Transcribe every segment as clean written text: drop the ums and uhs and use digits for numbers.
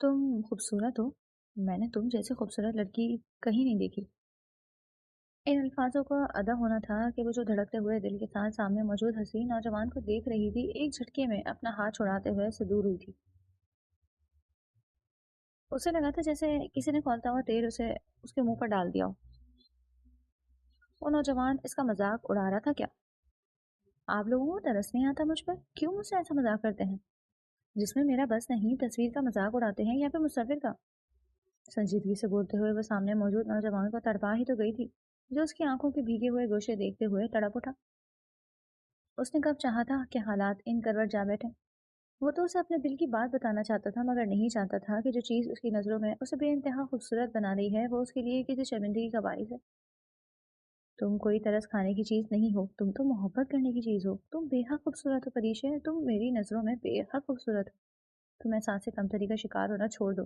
तुम खूबसूरत हो। मैंने तुम जैसी खूबसूरत लड़की कहीं नहीं देखी। इन अल्फाजों का अदा होना था कि वो जो धड़कते हुए दिल के साथ सामने मौजूद हसीन नौजवान को देख रही थी, एक झटके में अपना हाथ छुड़ाते हुए उससे दूर हुई थी। उसे लगा था जैसे किसी ने खौलता हुआ तेल उसे उसके मुंह पर डाल दिया हो। वो नौजवान इसका मजाक उड़ा रहा था क्या? आप लोगों को तरस नहीं आता मुझ पर? क्यों मुझसे ऐसा मजाक करते हैं? जिसमें मेरा बस नहीं, तस्वीर का मजाक उड़ाते हैं या फिर मुसव्विर का? संजीदगी से बोलते हुए वो सामने मौजूद नौजवान को तड़पा ही तो गई थी, जो उसकी आंखों के भीगे हुए गोशे देखते हुए तड़प उठा। उसने कब चाहा था कि हालात इन करवट जा बैठे। वो तो उसे अपने दिल की बात बताना चाहता था, मगर नहीं चाहता था कि जो चीज़ उसकी नज़रों में उसे बेइंतहा खूबसूरत बना रही है, वो उसके लिए किसी शर्मिंदगी का बाइस है। तुम कोई तरस खाने की चीज़ नहीं हो, तुम तो मोहब्बत करने की चीज़ हो। तुम बेहद खूबसूरत हो परीशे, तुम मेरी नज़रों में बेहद खूबसूरत हो। तुम एहसास से कमतरी का शिकार होना छोड़ दो।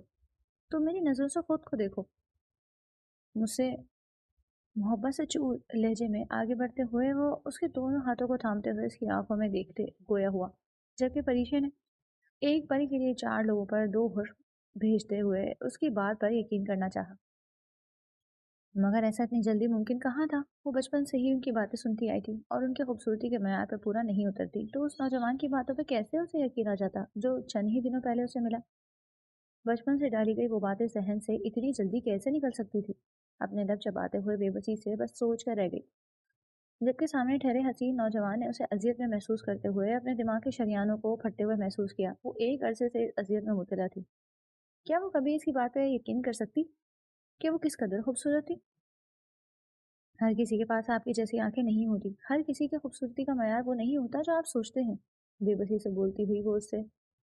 तुम मेरी नज़रों से खुद को देखो। मुझसे मोहब्बत से चूर लहजे में आगे बढ़ते हुए वो उसके दोनों हाथों को थामते हुए उसकी आंखों में देखते गोया हुआ, जबकि परीक्षे ने एक पल के लिए चार लोगों पर दो हुर भेजते हुए उसकी बात पर यकीन करना चाहा। मगर ऐसा इतनी जल्दी मुमकिन कहाँ था? वो बचपन से ही उनकी बातें सुनती आई थी और उनकी खूबसूरती के मयार पर पूरा नहीं उतरती, तो उस नौजवान की बातों पर कैसे उसे यकीन आ जाता जो चंद ही दिनों पहले उसे मिला। बचपन से डाली गई वो बातें सहन से इतनी जल्दी कैसे निकल सकती थी? अपने लब चबाते हुए बेबसी से बस सोच कर रह गई, जबकि सामने ठहरे हसीन नौजवान ने उसे अजियत में महसूस करते हुए अपने दिमाग के शरियानों को फटते हुए महसूस किया। वो एक अरसे से अजियत में मुबतला थी। क्या वो कभी इसकी बात पर यकीन कर सकती कि वो किस कदर खूबसूरत थी? हर किसी के पास आपकी जैसी आंखें नहीं होती, हर किसी की खूबसूरती का मयार वो नहीं होता जो आप सोचते हैं। बेबसी से बोलती हुई वो उससे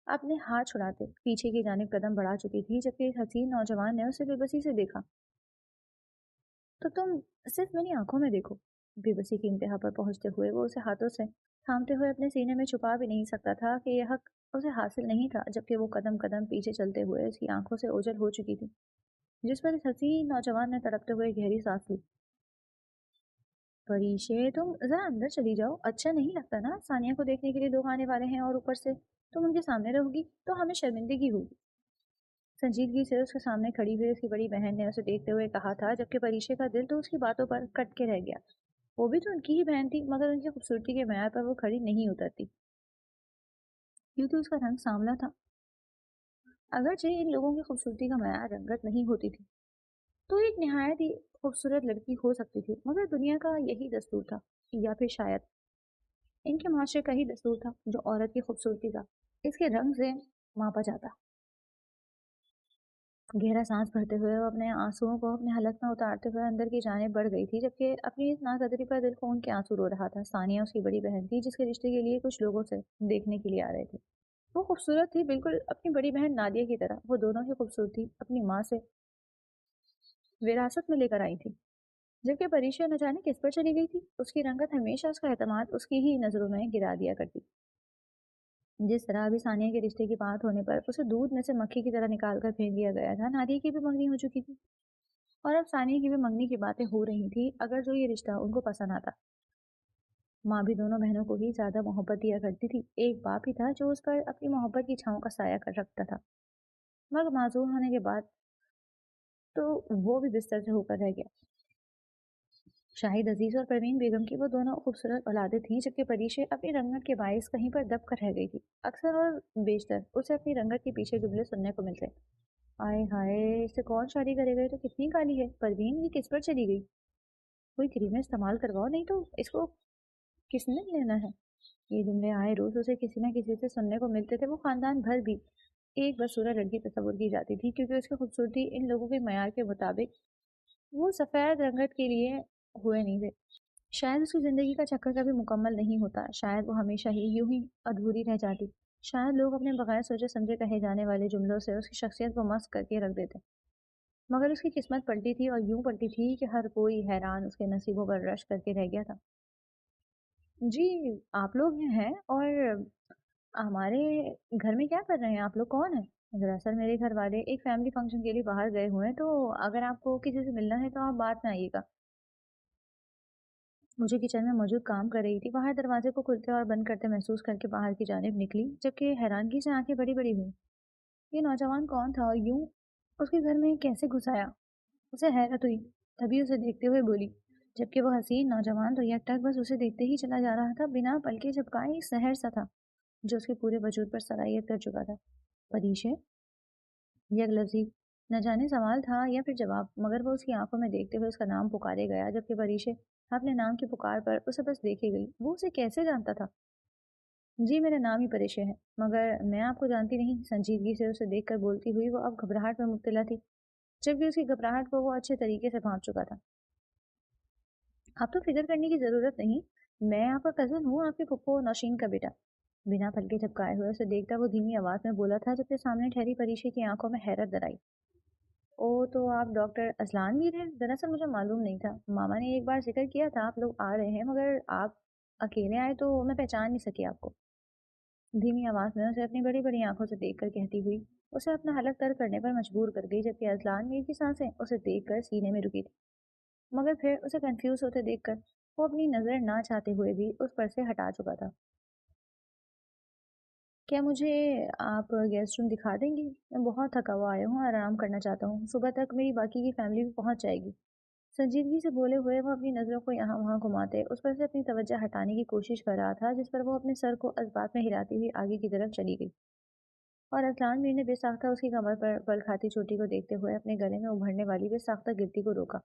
अपने हाथ छुड़ाते पीछे की जानिब कदम बढ़ा चुकी थी, जबकि एक हसीन नौजवान ने उसे बेबसी से देखा। तो तुम सिर्फ मेरी आंखों में देखो। बेबसी की इंतहा पर पहुंचते हुए वो उसे हाथों से थामते हुए अपने सीने में छुपा भी नहीं सकता था कि यह हक उसे हासिल नहीं था, जबकि वो कदम कदम पीछे चलते हुए उसकी आंखों से ओझल हो चुकी थी, जिस पर इस हसीन नौजवान ने तड़पते हुए गहरी सांस ली। परीशे, तुम जरा अंदर चली जाओ। अच्छा नहीं लगता ना, सानिया को देखने के लिए लोग आने वाले हैं और ऊपर से तुम उनके सामने रहोगी तो हमें शर्मिंदगी होगी। संजीदगी से उसके सामने खड़ी हुई उसकी बड़ी बहन ने उसे देखते हुए कहा था, जबकि परीक्षे का दिल तो उसकी बातों पर कट के रह गया। वो भी तो उनकी ही बहन थी, मगर उनकी खूबसूरती के मैार पर वो खड़ी नहीं उतरती, क्योंकि उसका रंग सांवला था। अगरचे इन लोगों की खूबसूरती का मैार रंगत नहीं होती थी, तो एक निहायत ही खूबसूरत लड़की हो सकती थी, मगर दुनिया का यही दस्तूर था, या फिर शायद इनके माशरे का ही दस्तूर था, जो औरत की खूबसूरती का इसके रंग से मापा जाता। गहरा सांस भरते हुए वो अपने आंसुओं को अपने हलक में उतारते हुए अंदर की जानिब बढ़ गई थी, जबकि अपनी इस नाकदरी पर दिल खून के आंसू रो रहा था। सानिया उसकी बड़ी बहन थी, जिसके रिश्ते के लिए कुछ लोगों से देखने के लिए आ रहे थे। वो खूबसूरत थी, बिल्कुल अपनी बड़ी बहन नादिया की तरह। वो दोनों ही खूबसूरती अपनी माँ से विरासत में लेकर आई थी, जबकि परीक्षा न जाने किस पर चली गई थी। उसकी रंगत हमेशा उसका एतमाद उसकी ही नजरों में गिरा दिया करती। जिस तरह अभी सानिया के रिश्ते की बात होने पर उसे दूध में से मक्खी की तरह निकाल कर फेंक दिया गया था, नादिया की भी मंगनी हो चुकी थी और अब सानिया की भी मंगनी की बातें हो रही थी। अगर जो ये रिश्ता उनको पसंद आता, माँ भी दोनों बहनों को ही ज्यादा मोहब्बत दिया करती थी। एक बाप ही था जो उस पर अपनी मोहब्बत की छांव का साया कर रखता था, मगर मासूम होने के बाद तो वो भी बिस्तर से होकर रह गया। शाहिद अजीज और परवीन बेगम की वो दोनों खूबसूरत औलादें थीं, जबकि परीशे अपनी रंगत के बायस कहीं पर दब कर रह गई थी। अक्सर और बेशतर उसे अपनी रंगत के पीछे जुमले सुनने को मिलते। आय हाय, इससे कौन शादी करेगा? ये तो कितनी काली है। परवीन, ये किस पर चली गई? कोई क्रीमें इस्तेमाल करवाओ, नहीं तो इसको किसने लेना है? ये जुमले आए रोज उसे किसी न किसी से सुनने को मिलते थे। वो खानदान भर भी एक बदसूरत लड़की तस्वुर की जाती थी, क्योंकि उसकी खूबसूरती इन लोगों के मयार के मुताबिक वो सफेद रंगत के लिए हुए नहीं थे। शायद उसकी जिंदगी का चक्कर कभी मुकम्मल नहीं होता, शायद वो हमेशा ही यूं ही अधूरी रह जाती। शायद लोग अपने बगैर सोचे समझे कहे जाने वाले जुमलों से उसकी शख्सियत को मस्क करके रख देते। मगर उसकी किस्मत पलटी थी, और यूं पलटी थी कि हर कोई हैरान उसके नसीबों पर रश करके रह गया था। जी, आप लोग हैं और हमारे घर में क्या कर रहे हैं? आप लोग कौन हैं? दरअसल मेरे घर वाले एक फैमिली फंक्शन के लिए बाहर गए हुए हैं, तो अगर आपको किसी से मिलना है तो आप बाद में आइएगा। मुझे किचन में मौजूद काम कर रही थी, बाहर दरवाजे को खुलते और बंद करते महसूस करके बाहर की जानिब निकली, जबकि हैरानगी से आंखें बड़ी बड़ी हुई। ये नौजवान कौन था और यूं उसके घर में कैसे घुस आया? उसे हैरत हुई, तभी उसे देखते हुए बोली, जबकि वो हसीन नौजवान तो यकटक बस उसे देखते ही चला जा रहा था, बिना पलके झपकाए। एक सहर सा था जो उसके पूरे वजूद पर सरायत कर चुका था। परीशे, यह लफ्ज़ी न जाने सवाल था या फिर जवाब, मगर वो उसकी आंखों में देखते हुए उसका नाम पुकारे गया, जबकि परीशे अपने नाम की पुकार पर उसे बस देखे गई। वो उसे कैसे जानता था? जी, मेरा नाम ही परेश है, मगर मैं आपको जानती नहीं। संजीदगी से उसे देखकर बोलती हुई वो अब घबराहट में मुब्तला थी, जबकि उसकी घबराहट को वो अच्छे तरीके से भांप चुका था। आप तो फिक्र करने की ज़रूरत नहीं, मैं आपका कज़न हूँ, आपके फुप्पो नौशीन का बेटा। बिना पलके झपकाए हुए उसे देखता वो धीमी आवाज़ में बोला था, जबकि सामने ठहरी परीशे की आंखों में हैरत दराई। ओ, तो आप डॉक्टर असलान मीर हैं? दरअसल मुझे मालूम नहीं था, मामा ने एक बार जिक्र किया था आप लोग आ रहे हैं, मगर आप अकेले आए तो मैं पहचान नहीं सकी आपको। धीमी आवाज में उसे अपनी बड़ी बड़ी आंखों से देखकर कहती हुई उसे अपना हलक तर करने पर मजबूर कर गई, जबकि अजलान मीर की सांसें उसे देखकर सीने में रुकी थी। मगर फिर उसे कंफ्यूज होते देखकर वो अपनी नजर ना चाहते हुए भी उस पर से हटा चुका था। क्या मुझे आप गेस्ट रूम दिखा देंगी? मैं बहुत थका हुआ आया हूँ और आराम करना चाहता हूँ, सुबह तक मेरी बाकी की फैमिली भी पहुंच जाएगी। संजीदगी से बोले हुए वो अपनी नज़रों को यहाँ वहाँ घुमाते उस पर से अपनी तवज्जो हटाने की कोशिश कर रहा था, जिस पर वो अपने सर को इस्बात में हिलाती हुई आगे की तरफ चली गई। और असलान मीर ने बेसाख्ता उसकी कमर पर बल खाती चोटी को देखते हुए अपने गले में उभरने वाली बेसाख्ता गिरती को रोका।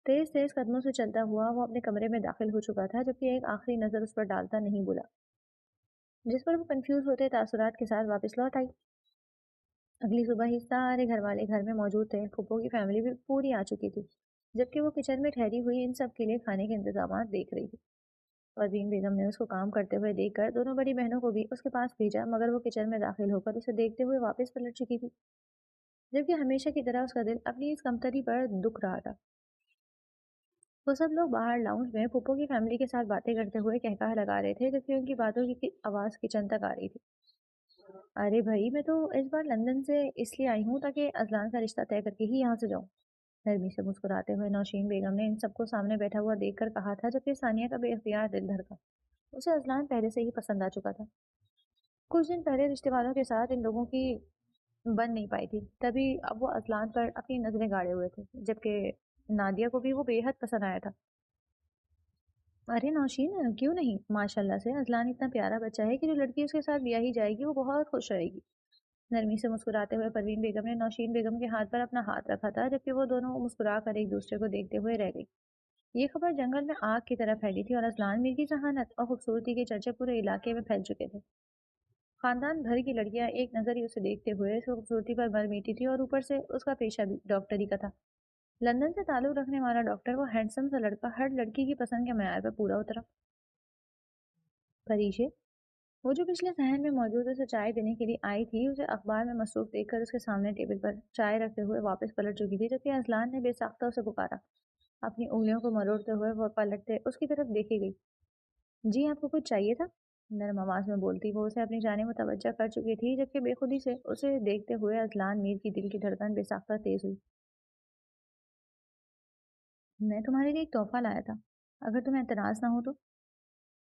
तेज तेज कदमों से चलता हुआ वो अपने कमरे में दाखिल हो चुका था, जबकि एक आखिरी नज़र उस पर डालता नहीं बोला, जिस पर वो कंफ्यूज होते तासुरात के साथ वापस लौट आई। अगली सुबह ही सारे घर वाले घर में मौजूद थे, फूफो की फैमिली भी पूरी आ चुकी थी, जबकि वो किचन में ठहरी हुई इन सब के लिए खाने के इंतजाम देख रही थी। परवीन बेगम ने उसको काम करते हुए देखकर दोनों बड़ी बहनों को भी उसके पास भेजा, मगर वो किचन में दाखिल होकर उसे देखते हुए वापस पलट चुकी थी, जबकि हमेशा की तरह उसका दिल अपनी इस कमतरी पर दुख रहा था। वो सब लोग बाहर लाउंज में फूफो की फैमिली के साथ बातें करते हुए कहकहा लगा रहे थे, जबकि उनकी बातों की आवाज़ किचन तक आ रही थी। अरे भाई, मैं तो इस बार लंदन से इसलिए आई हूँ ताकि अजलान का रिश्ता तय करके ही यहाँ से जाऊँ। नरमी से मुस्कुराते हुए नौशीन बेगम ने इन सबको सामने बैठा हुआ देखकर कहा था, जबकि सानिया का बेख्तियार दिल धड़का। उसे अजलान पहले से ही पसंद आ चुका था। कुछ दिन पहले रिश्ते वालों के साथ इन लोगों की बन नहीं पाई थी, तभी अब वो अजलान पर अपनी नजरें गाड़े हुए थे, जबकि नादिया को भी वो बेहद पसंद आया था। अरे नौशीन, क्यों नहीं, माशाल्लाह से अजलान इतना प्यारा बच्चा है कि जो लड़की उसके साथ ब्याही जाएगी वो बहुत खुश रहेगी। नरमी से मुस्कुराते हुए परवीन बेगम ने नौशीन बेगम के हाथ पर अपना हाथ रखा था, जबकि वो दोनों मुस्कुरा कर एक दूसरे को देखते हुए रह गई। ये खबर जंगल में आग की तरह फैली थी और अजलान मीर की जहानत और खूबसूरती के चर्चे पूरे इलाके में फैल चुके थे। खानदान भर की लड़कियां एक नज़र ही उसे देखते हुए उसकी खूबसूरती पर मर मिटी थी, और ऊपर से उसका पेशा भी डॉक्टरी का था। लंदन से ताल्लुक रखने वाला डॉक्टर, वो हैंडसम सा लड़का हर लड़की की पसंद के मैार पर पूरा उतरा। परीशे, वो जो पिछले सहन में मौजूद उसे चाय देने के लिए आई थी, उसे अखबार में मसरूफ देखकर उसके सामने टेबल पर चाय रखते हुए वापस पलट चुकी थी, जबकि अजलान ने बेसाख्ता उसे पुकारा। अपनी उंगलियों को मरोड़ते हुए वो पलटते उसकी तरफ देखी गई। जी, आपको कुछ चाहिए था? नरम आवाज में बोलती वो उसे अपनी जाने मुतवज्जा कर चुकी थी, जबकि बेखुदी से उसे देखते हुए अजलान मीर की दिल की धड़कन बेसाख्ता तेज हुई। मैं तुम्हारे लिए एक तोहफा लाया था, अगर तुम्हें एतराज ना हो तो।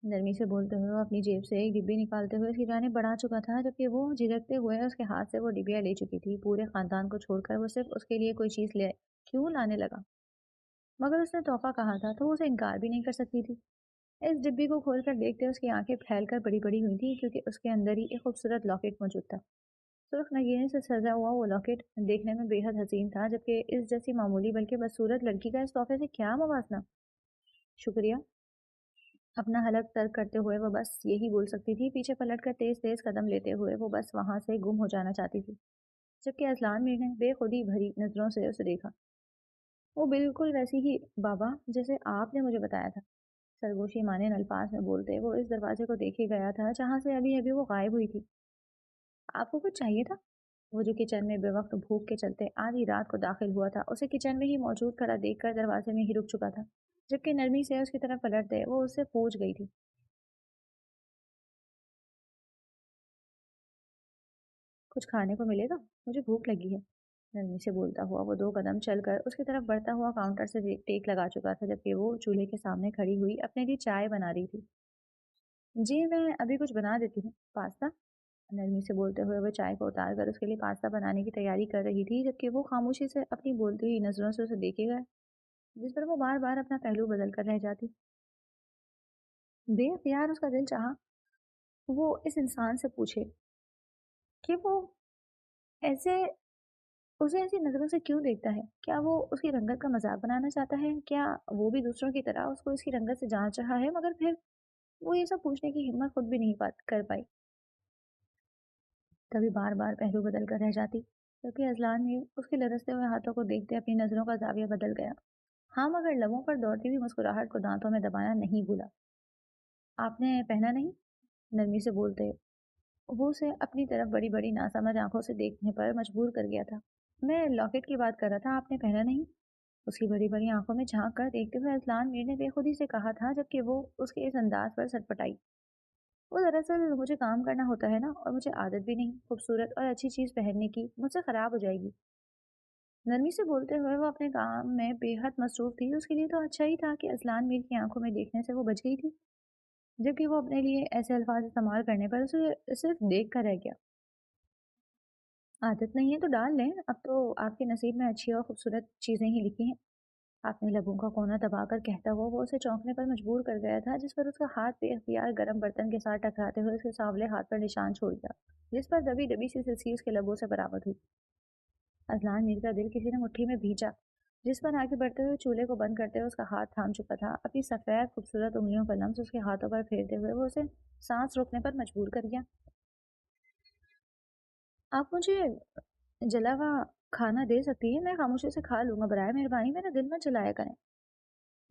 नरमी से बोलते हुए वो अपनी जेब से एक डिब्बी निकालते हुए उसकी जाने बढ़ा चुका था, जबकि वो झिझकते हुए उसके हाथ से वो डिब्बियाँ ले चुकी थी। पूरे खानदान को छोड़कर वो सिर्फ उसके लिए कोई चीज़ ले क्यों लाने लगा? मगर उसने तोहफा कहा था तो वो उसे इनकार भी नहीं कर सकती थी। इस डिब्बी को खोलकर देखते उसकी आंखें फैलकर बड़ी बड़ी हुई थी, क्योंकि उसके अंदर ही एक खूबसूरत लॉकेट मौजूद था। सुर्ख नगीने से सजा हुआ वो लॉकेट देखने में बेहद हसीन था, जबकि इस जैसी मामूली बल्कि बदसूरत लड़की का इस तोहफे से क्या मवासना। शुक्रिया, अपना हलक तर्क करते हुए वो बस यही बोल सकती थी। पीछे पलटकर तेज तेज कदम लेते हुए वो बस वहां से गुम हो जाना चाहती थी, जबकि अजलान मीर ने बेखुदी भरी नजरों से उसे देखा। वो बिल्कुल वैसी ही बाबा जैसे आपने मुझे बताया था, सरगोशी माने अल्फाज में बोलते वो इस दरवाजे को देखे गया था जहां से अभी अभी वो गायब हुई थी। आपको कुछ चाहिए था? वो जो किचन में बेवक्त भूख के चलते आधी रात को दाखिल हुआ था, उसे किचन में ही मौजूद खड़ा देखकर दरवाजे में ही रुक चुका था, जबकि नरमी से उसकी तरफ पलटते वो उससे पूछ गई थी। कुछ खाने को मिलेगा? मुझे भूख लगी है। नरमी से बोलता हुआ वो दो कदम चलकर उसकी तरफ बढ़ता हुआ काउंटर से टेक लगा चुका था, जबकि वो चूल्हे के सामने खड़ी हुई अपने लिए चाय बना रही थी। जी, मैं अभी कुछ बना देती हूँ। पास्ता? नरमी से बोलते हुए वो चाय को उतार कर उसके लिए पास्ता बनाने की तैयारी कर रही थी, जबकि वो खामोशी से अपनी बोलती हुई नजरों से उसे देखे गए, जिस पर वो बार बार अपना पहलू बदल कर रह जाती। बेख्तियार उसका दिल चाहा वो इस इंसान से पूछे कि वो ऐसे उसे ऐसी नजरों से क्यों देखता है। क्या वो उसकी रंगत का मजाक बनाना चाहता है? क्या वो भी दूसरों की तरह उसको इसकी रंगत से जांच रहा है? मगर फिर वो ये सब पूछने की हिम्मत खुद भी नहीं कर पाई। तभी बार बार पहलू बदल कर रह जाती, क्योंकि अजलान में उसके लरसते हुए हाथों को देखते अपनी नजरों का जाविया बदल गया। हाँ, मगर लबों पर दौड़ती हुई मुस्कुराहट को दांतों में दबाना नहीं भूला। आपने पहना नहीं? नरमी से बोलते वो उसे अपनी तरफ बड़ी बड़ी नासमझ आंखों से देखने पर मजबूर कर गया था। मैं लॉकेट की बात कर रहा था, आपने पहना नहीं? उसकी बड़ी बड़ी आंखों में झांक कर देखते हुए अजलान मीर ने बेखुदी से कहा था, जबकि वो उसके इस अंदाज पर सटपटाई। वो दरअसल मुझे काम करना होता है ना, और मुझे आदत भी नहीं खूबसूरत और अच्छी चीज पहनने की, मुझसे खराब हो जाएगी। नरमी से बोलते हुए वो अपने काम में बेहद मसरूफ थी। उसके लिए तो अच्छा ही था कि अजलान मीर की आंखों में देखने से वो बच गई थी, जबकि वो अपने लिए ऐसे अल्फाज इस्तेमाल करने पर उसे सिर्फ देख कर रह गया। आदत नहीं है तो डाल लें, अब तो आपके नसीब में अच्छी और खूबसूरत चीजें ही लिखी हैं। आपने लबों का कोना दबाकर कहता हुआ वो उसे चौंकने पर मजबूर कर गया था, जिस पर उसका हाथ बेअख्तियार गर्म बर्तन के साथ टकराते हुए उसके सांवले हाथ पर निशान छोड़ गया, जिस पर दबी दबी सी सिलसी उसके लबों से बरामद हुई। अजलान मीर का दिल किसी ने मुट्ठी में भींचा, जिस पर आगे बढ़ते हुए चूल्हे को बंद करते हुए उसका हाथ थाम चुका था। अपनी सफेद खूबसूरत उंगलियों का लम्स उसके हाथों पर फेरते हुए वो उसे सांस रोकने पर मजबूर कर गया। आप मुझे जला हुआ खाना दे सकती है, मैं खामोशी से खा लूंगा, बराए मेहरबानी मेरा दिल मत जलाया करें।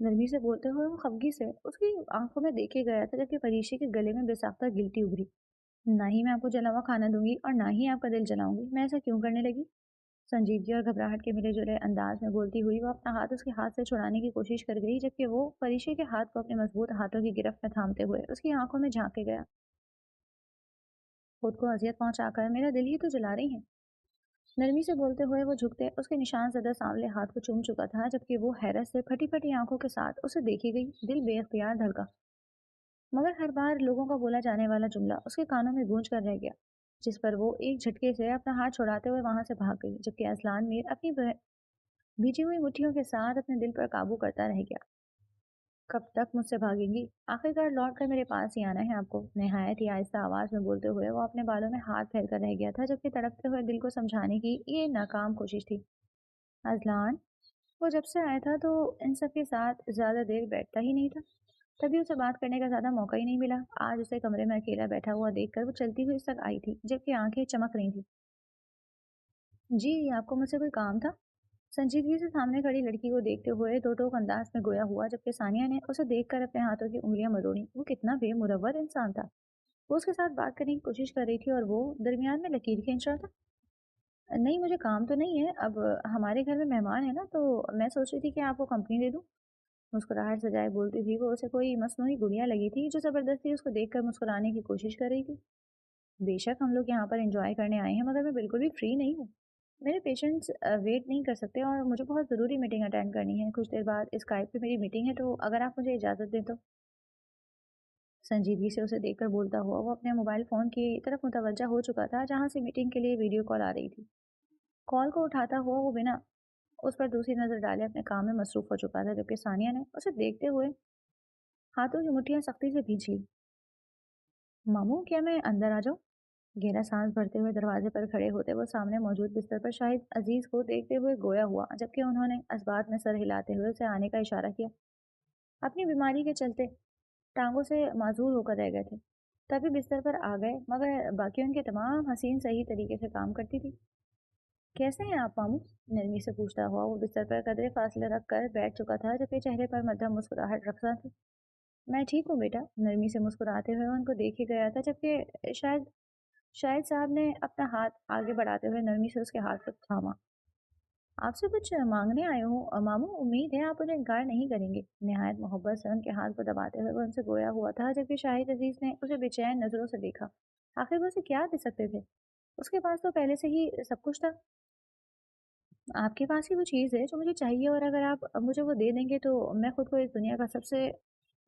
नरमी से बोलते हुए वो खफगी से उसकी आंखों में देखे गया था, जबकि परीक्षे के गले में बेसाख्ता गिल्टी उभरी। ना ही मैं आपको जला हुआ खाना दूंगी और ना ही आपका दिल जलाऊंगी, मैं ऐसा क्यों करने लगी? संजीदगी और घबराहट के मिले जुले अंदाज में बोलती हुई वो अपना हाथ उसके हाथ से छुड़ाने की कोशिश कर गई, जबकि वो परीक्षे के हाथ को अपने मजबूत हाथों की गिरफ्त में थामते हुए उसकी आंखों में झांके गया। खुद को अजियत पहुंचाकर मेरा दिल ही तो जला रही है। नरमी से बोलते हुए वो झुकते उसके निशान ज़दा सांवले हाथ को चूम चुका था, जबकि वो हैरत से फटी फटी आंखों के साथ उसे देखी गई। दिल बेख्तियार धड़का, मगर हर बार लोगों का बोला जाने वाला जुमला उसके कानों में गूंज कर रह गया, जिस पर वो एक झटके से अपना हाथ छुड़ाते हुए वहां से भाग गई, जबकि असलान मीर अपनी भीजी हुई मुट्ठियों के साथ अपने दिल पर काबू करता रह गया। कब तक मुझसे भागेंगी? आखिरकार लौट कर मेरे पास ही आना है आपको, नहायत ही आहिस्ता आवाज में बोलते हुए वो अपने बालों में हाथ फेर कर रह गया था, जबकि तड़पते हुए दिल को समझाने की ये नाकाम कोशिश थी। अजलान, वो जब से आया था तो इन सब के साथ ज्यादा देर बैठता ही नहीं था। तभी उसे बात करने का ज्यादा मौका ही नहीं मिला। आज उसे कमरे में अकेला बैठा हुआ देखकर वो चलती हुई तक आई थी, जबकि आंखें चमक रही थी। जी, आपको मुझसे कोई काम था? संजीदगी से सामने खड़ी लड़की को देखते हुए दो टोक अंदाज में गोया हुआ, जबकि सानिया ने उसे देखकर अपने हाथों की उंगलियां मरोड़ी। वो कितना बेमुरव्वत इंसान था। वो उसके साथ बात करने की कोशिश कर रही थी और वो दरमियान में लकीर खींच रहा था। नहीं, मुझे काम तो नहीं है, अब हमारे घर में मेहमान है ना, तो मैं सोच रही थी कि आपको कंपनी दे दूं। मुस्कुराहट सजाए बोलती थी वो, उसे कोई मसनूई गुड़िया लगी थी जो जबरदस्ती उसको देखकर मुस्कुराने की कोशिश कर रही थी। बेशक हम लोग यहाँ पर एंजॉय करने आए हैं, मगर मैं बिल्कुल भी फ्री नहीं हूँ। मेरे पेशेंट्स वेट नहीं कर सकते और मुझे बहुत ज़रूरी मीटिंग अटेंड करनी है। कुछ देर बाद स्काइप पे मेरी मीटिंग है, तो अगर आप मुझे इजाज़त दें तो। संजीदगी से उसे देखकर बोलता हुआ वो अपने मोबाइल फ़ोन की तरफ मुतवज्जा हो चुका था, जहाँ से मीटिंग के लिए वीडियो कॉल आ रही थी। कॉल को उठाता हुआ वो बिना उस पर दूसरी नज़र डाले अपने काम में मसरूफ़ हो चुका था, जबकि सानिया ने उसे देखते हुए हाथों की मुट्ठियां सख्ती से भींच ली। मामू, क्या मैं अंदर आ जाऊं? गहरा सांस भरते हुए दरवाजे पर खड़े होते वो सामने मौजूद बिस्तर पर शाहिद अजीज को देखते हुए गोया हुआ, जबकि उन्होंने इस्बात में सर हिलाते हुए उसे आने का इशारा किया। अपनी बीमारी के चलते टांगों से माजूर होकर रह गए थे, तभी बिस्तर पर आ गए, मगर बाकी उनके तमाम हसीन सही तरीके से काम करती थी। कैसे हैं आप मामू? नरमी से पूछता हुआ वो बिस्तर पर कदरे फासले रख कर बैठ चुका था, जबकि चेहरे पर मध्यम मुस्कुराहट रखता था। मैं ठीक हूँ बेटा, नरमी से मुस्कुराते हुए उनको देखे गया था, जबकि शायद शाहिद साहब ने अपना हाथ आगे बढ़ाते हुए नरमी से उसके हाथ को थामा। आपसे कुछ मांगने आए हो मामू, उम्मीद है आप मुझे इनकार नहीं करेंगे। निहायत मोहब्बत से उनके हाथ को दबाते हुए वो उनसे गोया हुआ था, जबकि शाहिद अजीज ने उसे बेचैन नजरों से देखा। आखिर वो उसे क्या दे सकते थे? उसके पास तो पहले से ही सब कुछ था। आपके पास ही वो चीज़ है जो मुझे चाहिए, और अगर आप मुझे वो दे देंगे तो मैं खुद को इस दुनिया का सबसे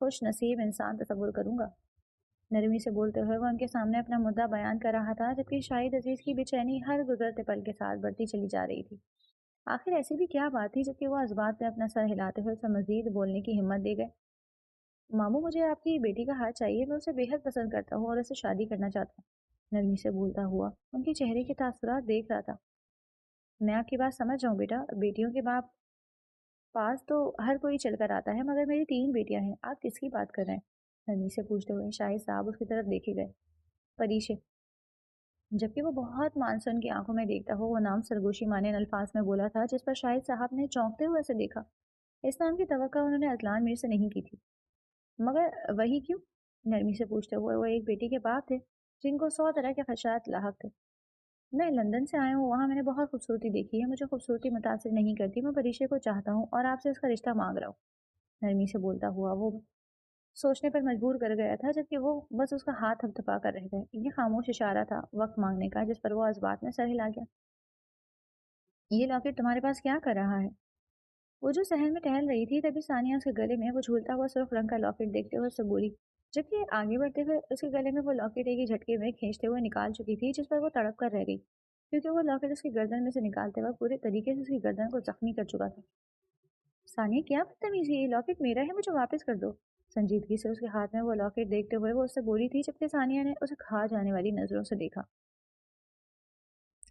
खुश नसीब इंसान तस्वुर करूंगा। नरमी से बोलते हुए वो उनके सामने अपना मुद्दा बयान कर रहा था, जबकि शाहिद अजीज की बेचैनी हर गुजरते पल के साथ बढ़ती चली जा रही थी। आखिर ऐसी भी क्या बात थी जबकि वो इस बात पे अपना सर हिलाते हुए उसे मजीद बोलने की हिम्मत दे गए। मामू, मुझे आपकी बेटी का हाथ चाहिए, मैं उसे बेहद पसंद करता हूँ और उसे शादी करना चाहता हूँ। नरमी से बोलता हुआ उनके चेहरे के तासुरात देख रहा था। मैं आपकी बात समझ रहा हूँ बेटा, बेटियों के बाप पास तो हर कोई चलकर आता है, मगर मेरी 3 बेटियां हैं, आप किसकी बात कर रहे हैं? नरमी से पूछते हुए शाहिद साहब उसकी तरफ देखे गए। परीशे, जबकि वो बहुत मानसून की आंखों में देखता हो, वो नाम सरगोशी माने अल्फाज में बोला था, जिस पर शाहिद साहब ने चौंकते हुए उसे देखा। इस नाम की तवक्को उन्होंने अजलान मीर से नहीं की थी। मगर वही क्यों? नरमी से पूछते हुए वो एक बेटी के बाप थे जिनको 100 तरह के खदशात लाहक थे। मैं लंदन से आया हूँ, वहाँ मैंने बहुत खूबसूरती देखी है, मुझे खूबसूरती मुतासिर नहीं करती, मैं परीक्षे को चाहता हूँ और आपसे इसका रिश्ता मांग रहा हूँ। नरमी से बोलता हुआ वो सोचने पर मजबूर कर गया था, जबकि वो बस उसका हाथ थपथपा कर रह गए। ये खामोश इशारा था वक्त मांगने का, जिस पर वो इस बात में सर हिला गया। ये लॉकेट तुम्हारे पास क्या कर रहा है? वो जो सहन में टहल रही थी, तभी सानिया उसके गले में वो झूलता हुआ सुर्ख रंग का लॉकेट देखते हुए उससे बोली, जबकि आगे बढ़ते हुए उसके गले में वो लॉकेट एक ही झटके में खींचते हुए निकाल चुकी थी, जिस पर वो तड़प कर रह गई, क्योंकि वो लॉकेट उसकी गर्दन में से निकालते वक्त पूरे तरीके से उसकी गर्दन को जख्मी कर चुका था। सानिया, क्या बदतमीजी है, ये लॉकेट मेरा है, मुझे वापस कर दो। संजीदगी से उसके हाथ में वो लॉकेट देखते हुए वो उससे बोली थी, जबकि सानिया ने उसे खा जाने वाली नजरों से देखा।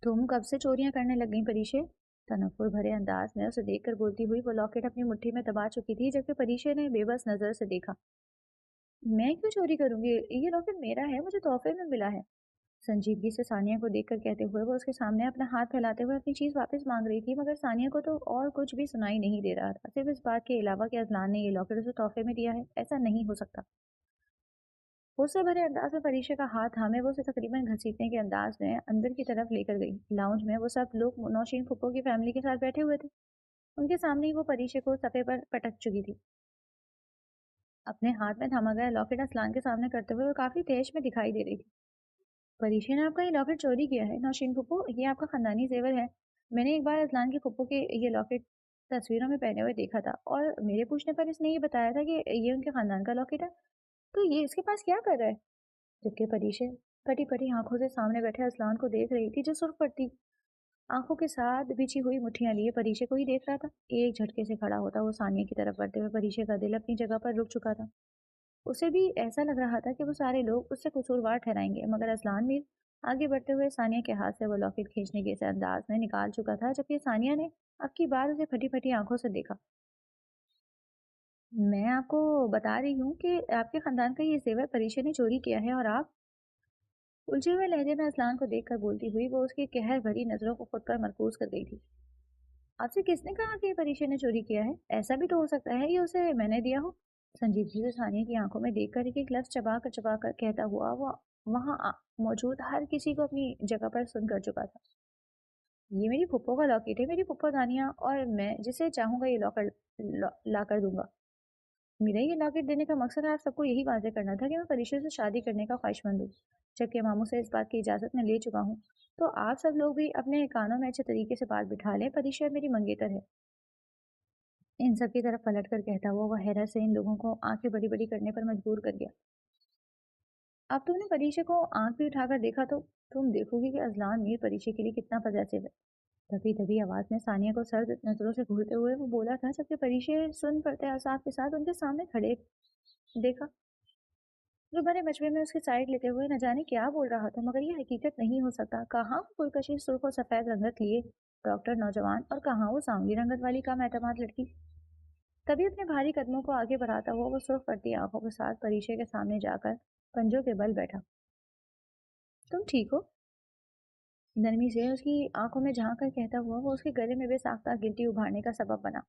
तुम कब से चोरियां करने लग गई परीशे? तनफुर भरे अंदाज में उसे देखकर बोलती हुई वो लॉकेट अपनी मुट्ठी में दबा चुकी थी, जबकि परीशे ने बेबस नजर से देखा। मैं क्यों चोरी करूंगी, ये लॉकेट मेरा है, मुझे तोहफे में मिला है। संजीदगी से सानिया को देखकर कहते हुए वो उसके सामने अपना हाथ फैलाते हुए अपनी चीज वापस मांग रही थी, मगर सानिया को तो और कुछ भी सुनाई नहीं दे रहा था, सिर्फ इस बात के अलावा कि अजलान ने ये लॉकेट उसे तोहफे में दिया है। ऐसा नहीं हो सकता। गुस्से भरे अंदाज में परीक्षा का हाथ थामे वो उसे तकरीबन घसीटने के अंदाज में अंदर की तरफ लेकर गई। लाउंज में वो सब लोग नौशीन फुप्पो की फैमिली के साथ बैठे हुए थे। उनके सामने ही वो परीक्षा को सफ़े पर पटक चुकी थी। अपने हाथ में थामा गया लॉकेट असलान के सामने करते हुए वो काफी तेज में दिखाई दे रही थी। परीक्षा ने आपका ये लॉकेट चोरी किया है नौशीन फुप्पो, ये आपका खानदानी जेवर है। मैंने एक बार असलान के फुप्पो के ये लॉकेट तस्वीरों में पहने हुए देखा था, और मेरे पूछने पर इसने ये बताया था कि ये उनके खानदान का लॉकेट है। तो ये इसके पास क्या कर रहा है? जबकि परीक्षा फटी फटी आंखों से सामने बैठे असलान को देख रही थी, जो सुर्ख पड़ती आंखों के साथ बिछी हुई मुट्ठियां लिए परीक्षा को ही देख रहा था। एक झटके से खड़ा होता वो सानिया की तरफ बढ़ते हुए परीक्षा का दिल अपनी जगह पर रुक चुका था। उसे भी ऐसा लग रहा था कि वो सारे लोग उससे कसूरवार ठहराएंगे, मगर असलान मीर आगे बढ़ते हुए सानिया के हाथ से वो लॉकेट खींचने के इस अंदाज में निकाल चुका था, जबकि सानिया ने अब की बार उसे फटी फटी आंखों से देखा। मैं आपको बता रही हूँ कि आपके खानदान का ये जेवर परीक्षा ने चोरी किया है, और आप उलझे हुए लहजे में असलान को देखकर बोलती हुई वो उसकी कहर भरी नजरों को खुद पर मरकूज कर गई थी। आपसे किसने कहा कि परीक्षा ने चोरी किया है? ऐसा भी तो हो सकता है ये उसे मैंने दिया हो। संजीदगी से सानिया की आंखों में देखकर एक एक लफ्ज चबा कर कहता हुआ वो वहां मौजूद हर किसी को अपनी जगह पर सुन कर चुका था। ये मेरी फुप्पो का लॉकेट है, मेरी फुप्पो दानिया, और मैं जिसे चाहूंगा ये लॉकर ला कर दूंगा। मेरा ये लॉकेट देने का मकसद आप सबको यही वाज़ेह करना था कि मैं परीक्षा से शादी करने का ख्वाहिशमंद हूँ। जबकि मामू से इस बात की इजाज़त मैं ले चुका हूँ, तो आप सब लोग भी अपने कानों में अच्छे तरीके से बात बिठा लें, परीक्षा मेरी मंगेतर है। इन सब की तरफ पलट कर कहता हुआ वह हैरत से इन लोगों को आंखें बड़ी बड़ी करने पर मजबूर कर गया। अब तुमने परीक्षा को आंख भी उठाकर देखा तो तुम देखोगी कि अजलान मीर परीक्षा के लिए कितना पजेसिव है। तभी तभी आवाज में सानिया को सर्द नजरों से घूरते हुए वो बोला था, जबकि परीक्षा सुन पड़ते असाफ के साथ उनके सामने खड़े देखा। जो बड़े मजमे में उसकी साइड लेते हुए न जाने क्या बोल रहा था, मगर ये हकीकत नहीं हो सकता। कहाँ वो पुरकशिश सुर्ख और सफेद रंगत लिए डॉक्टर नौजवान, और कहाँ वो सांवली रंगत वाली कम एतमाद लड़की। तभी अपने भारी कदमों को आगे बढ़ाता हुआ वो सुर्ख पड़ती आंखों के साथ परीक्षा के सामने जाकर पंजों के बल बैठा। तुम ठीक हो? नरमी से उसकी आंखों में झांक कर कहता हुआ वो उसके गले में बेसाख्ता गिल्टी उभारने का सबब बना,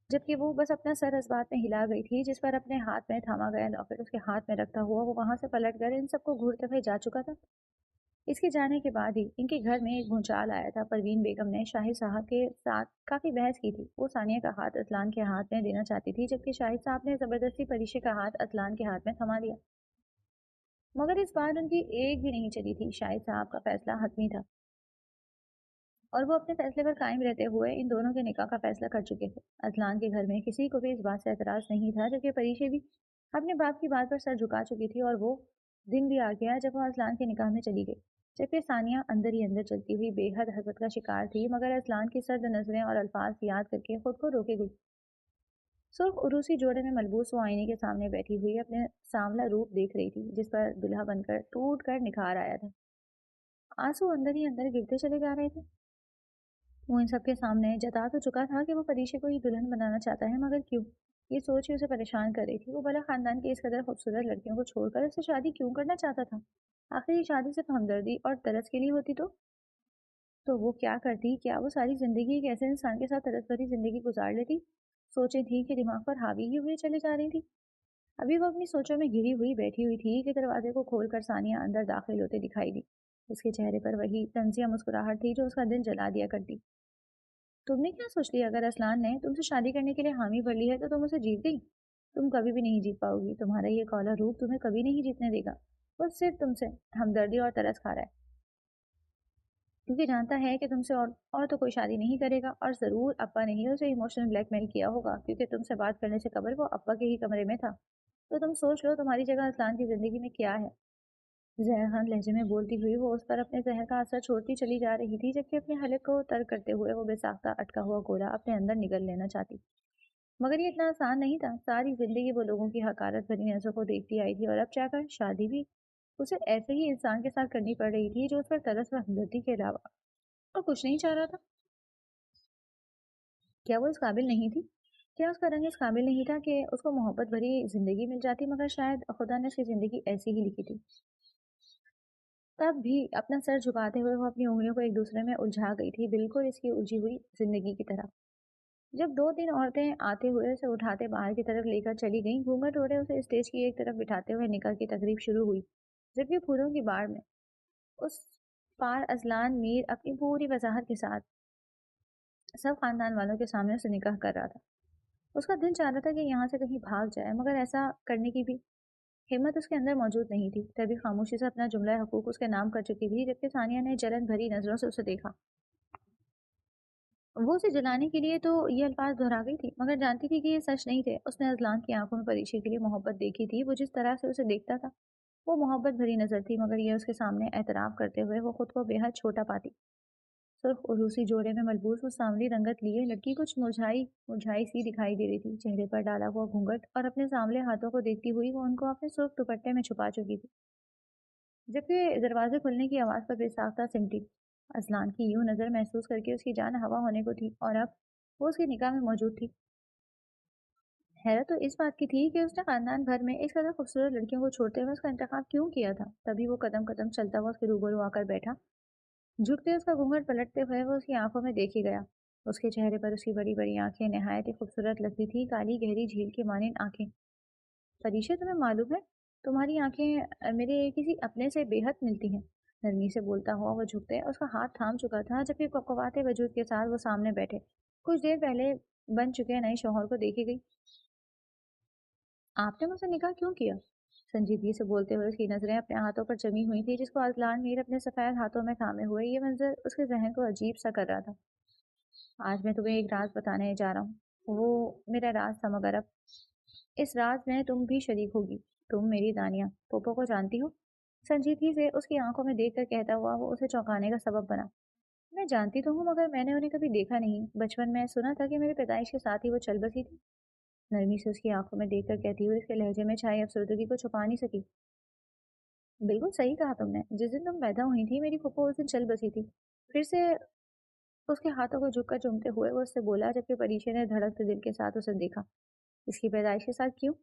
जबकि वो बस अपना सर इस बात में हिला गई थी, जिस पर अपने हाथ में थामा गया लॉकेट उसके हाथ में रखता हुआ वो वहां से पलट कर इन सबको घूरते हुए जा चुका था। इसके जाने के बाद ही इनके घर में एक भूचाल आया था। परवीन बेगम ने शाहिद साहब के साथ काफी बहस की थी। वो सानिया का हाथ असलान के हाथ में देना चाहती थी, जबकि शाहिद साहब ने जबरदस्ती परीक्षा का हाथ असलान के हाथ में थमा दिया। मगर इस बार उनकी एक भी नहीं चली थी। शाहिद साहब का फैसला हतमी था, और वो अपने फैसले पर कायम रहते हुए इन दोनों के निकाह का फैसला कर चुके थे। अजलान के घर में किसी को भी इस बात से एतराज नहीं था, जबकि परीक्षा भी अपने बाप की बात पर सर झुका चुकी थी, और वो दिन भी आ गया जब वो अजलान के निकाह में चली गई, जबकि सानिया अंदर ही अंदर चलती हुई बेहद हसरत का शिकार थी, मगर अजलान की सर्द नजरें और अल्फाज याद करके खुद को रोके गई। सुर्ख उरूसी जोड़े में मलबूस वो आईने के सामने बैठी हुई अपने सांवला रूप देख रही थी, जिस पर दुल्हा बनकर टूट कर निखार आया था। आंसू अंदर ही अंदर गिरते चले जा रहे थे। वो इन सबके सामने जता तो चुका था कि वो परीक्षा को ही दुल्हन बनाना चाहता है, मगर क्यों? ये सोच ही उसे परेशान कर रही थी। वो भला खानदान की इस कदर खूबसूरत लड़कियों को छोड़कर उससे शादी क्यों करना चाहता था? आखिर ये शादी सिर्फ हमदर्दी और तरस के लिए होती तो वो क्या करती? क्या वो सारी जिंदगी एक ऐसे इंसान के साथ तरस भरी जिंदगी गुजार लेती? सोचें थी कि दिमाग पर हावी ही हुए चले जा रही थी। अभी वो अपनी सोचों में घिरी हुई बैठी हुई थी कि दरवाजे को खोलकर सानिया अंदर दाखिल होते दिखाई दी। उसके चेहरे पर वही तंजिया मुस्कुराहट थी जो उसका दिल जला दिया करती। तुमने क्या सोच लिया? अगर असलान ने तुमसे शादी करने के लिए हामी भर ली है तो तुम उसे जीत गई? तुम कभी भी नहीं जीत पाओगी। तुम्हारा ये कौला रूप तुम्हें कभी नहीं जीतने देगा। वो सिर्फ तुमसे हमदर्दी और तरस खा रहा है, क्योंकि जानता है कि तुमसे और तो कोई शादी नहीं करेगा। और ज़रूर अप्पा ने ही उसे इमोशनल ब्लैकमेल किया होगा, क्योंकि तुमसे बात करने से कबल वो अप्पा के ही कमरे में था। तो तुम सोच लो तुम्हारी जगह असलान की ज़िंदगी में क्या है। जहर खान लहजे में बोलती हुई वो उस पर अपने जहर का असर छोड़ती चली जा रही थी, जबकि अपने हलक को तर्क करते हुए वो बेसाख्ता अटका हुआ गोला अपने अंदर निगल लेना चाहती। मगर ये इतना आसान नहीं था। सारी जिंदगी वो लोगों की हकारत भरी नजरों को देखती आई थी, और अब चाहकर शादी भी उसे ऐसे ही इंसान के साथ करनी पड़ रही थी जो उस पर तरस व हमदर्दी के अलावा और कुछ नहीं चाह रहा था। क्या वो इस काबिल नहीं थी? क्या उसका रंग इस काबिल नहीं था कि उसको मोहब्बत भरी जिंदगी मिल जाती? मगर शायद खुदा ने उसकी जिंदगी ऐसी ही लिखी थी। तब भी अपना सर झुकाते हुए वो अपनी उंगलियों को एक दूसरे में उलझा गई थी, बिल्कुल इसकी उलझी हुई जिंदगी की तरह। जब 2-3 औरतें आते हुए उसे उठाते बाहर की तरफ लेकर चली गईं, घूंघट ओढ़े उसे स्टेज की एक तरफ बिठाते हुए निकाह की तकरीब शुरू हुई, जबकि फूलों की बाढ़ में उस पार अजलान मीर अपनी पूरी वजाहत के साथ सब खानदान वालों के सामने उसे निकाह कर रहा था। उसका दिल चाह रहा था कि यहाँ से कहीं भाग जाए, मगर ऐसा करने की भी हिम्मत उसके अंदर मौजूद नहीं थी। तभी खामोशी से अपना जुमला हकूक उसके नाम कर चुकी थी, जबकि सानिया ने जलन भरी नजरों से उसे देखा। वो उसे जलाने के लिए तो ये अल्फाज दोहरा गई थी, मगर जानती थी कि ये सच नहीं थे। उसने अजलान की आंखों में परीक्षा के लिए मोहब्बत देखी थी। वो जिस तरह से उसे देखता था वो मोहब्बत भरी नजर थी, मगर ये उसके सामने एतराफ़ करते हुए वो खुद को बेहद छोटा पाती। सुर्ख उरूसी जोड़े में मलबूस वो सांवली रंगत लिए लड़की कुछ मुरझाई मुरझाई सी दिखाई दे रही थी। चेहरे पर डाला हुआ घूंघट और अपने सांवले हाथों को देखती हुई वो उनको अपने सुर्ख दुपट्टे में छुपा चुकी थी, जबकि दरवाजे खुलने की आवाज़ पर बेसाख्ता सिमटी। अजलान की यूं नज़र महसूस करके उसकी जान हवा होने को थी, और अब वो उसके निकाह में मौजूद थी। हैरत तो इस बात की थी कि उसने खानदान भर में इस कदर खूबसूरत लड़कियों को छोड़ते हुए उसका इंतखाब क्यों किया था। तभी वो कदम कदम चलता हुआ उसके रूबरू आकर बैठा। झुकते उसका घूंघट पलटते हुए वो उसकी आंखों में देखी गया। उसके चेहरे पर उसकी बड़ी बड़ी आंखें नहायत ही खूबसूरत लगती थी, काली गहरी झील की मानिंद आंखें। फरीशा, तुम्हें मालूम है तुम्हारी आंखें मेरे किसी अपने से बेहद मिलती हैं। नरमी से बोलता हुआ वो झुकते उसका हाथ थाम चुका था, जबकि ककवाते वजूद के साथ वो सामने बैठे कुछ देर पहले बन चुके नए शौहर को देखी गई। आपने मुझसे निकाह क्यों किया? संजीदगी से बोलते हुए उसकी नजरें अपने हाथों पर जमी हुई थी, जिसको अजलान मीर अपने सफेद हाथों में थामे हुए ये मंजर उसके जहन को अजीब सा कर रहा था। आज मैं तुम्हें एक राज बताने जा रहा हूँ। वो मेरा राज था, मगर अब इस राज में तुम भी शरीक होगी। तुम मेरी दानिया पोपो को जानती हो? संजीदगी से उसकी आंखों में देखकर कहता हुआ वो उसे चौंकाने का सबब बना। मैं जानती तो हूँ, मगर मैंने उन्हें कभी देखा नहीं। बचपन में सुना था कि मेरी पैदाइश के साथ ही वो चल बसी थी। नरमी से उसकी आंखों में देखकर कहती हुई उसके लहजे में छाई अफसरदगी को छुपा नहीं सकी। बिल्कुल सही कहा तुमने। जिस दिन तुम पैदा हुई थी मेरी फूफो उस दिन चल बसी थी। फिर से उसके हाथों को झुककर चूमते हुए वो उससे बोला, जबकि परीक्षा ने धड़कते दिल के साथ उसे देखा। इसकी पैदाइश के साथ क्यों?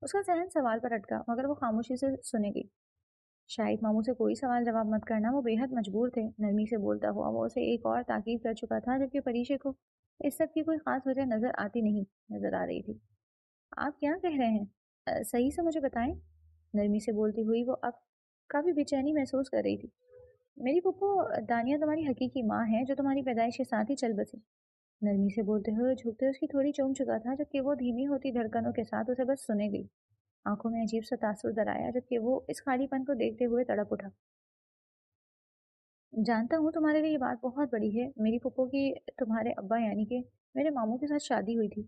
उसका जहन सवाल पर अटका, मगर वो खामोशी से सुने गई। शाहिद मामू से कोई सवाल जवाब मत करना, वो बेहद मजबूर थे। नरमी से बोलता हुआ वो उसे एक और ताकीद कर चुका था, जबकि परीक्षा को इस सब की कोई खास वजह नजर आ रही थी। आप क्या कह रहे हैं? सही से मुझे बताएं। नरमी से बोलती हुई वो अब काफी बेचैनी महसूस कर रही थी। मेरी पप्पू दानिया तुम्हारी हकीकी माँ है, जो तुम्हारी पैदाइश के साथ ही चल बसी। नरमी से बोलते हुए झुकते उसकी थोड़ी चूम चुका था, जबकि वो धीमी होती धड़कनों के साथ उसे बस सुने गई। आंखों में अजीब सा तासुर दराया, जबकि वो इस खालीपन को देखते हुए तड़प उठा। जानता हूँ तुम्हारे लिए ये बात बहुत बड़ी है। मेरी पप्पू की तुम्हारे अब्बा यानी कि मेरे मामू के साथ शादी हुई थी।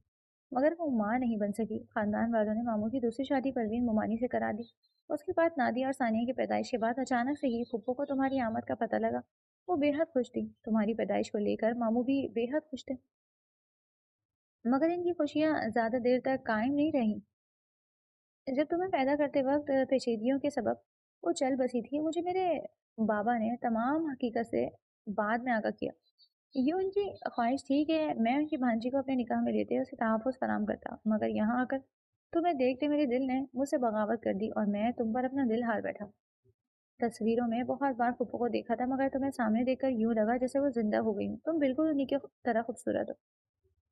मगर वो माँ नहीं बन सकी। खानदान वालों ने मामू की दूसरी शादी परवीन मुमानी से करा दी। उसके बाद नादिया और सानिया की पैदाइश के बाद अचानक से ही फुप्पो को तुम्हारी आमद का पता लगा। वो बेहद खुश थी। तुम्हारी पैदाइश को लेकर मामू भी बेहद खुश थे। मगर इनकी खुशियाँ ज़्यादा देर तक कायम नहीं रहीं। जब तुम्हें पैदा करते वक्त पेचीदगियों के सबब वो चल बसी थी, मुझे मेरे बाबा ने तमाम हकीकत से बाद में आगाह किया। ये उनकी ख्वाहिश थी कि मैं उनकी भांजी को अपने निकाह में लेते उसे तहफ़्फ़ुज़ फराहम करता, मगर यहाँ आकर तुम्हें देखते मेरे दिल ने मुझसे बगावत कर दी और मैं तुम पर अपना दिल हार बैठा। तस्वीरों में बहुत बार फूफो को देखा था, मगर तुम्हें सामने देखकर यूं लगा जैसे वो जिंदा हो गई हूँ। तुम बिल्कुल उन्हीं की तरह खूबसूरत हो।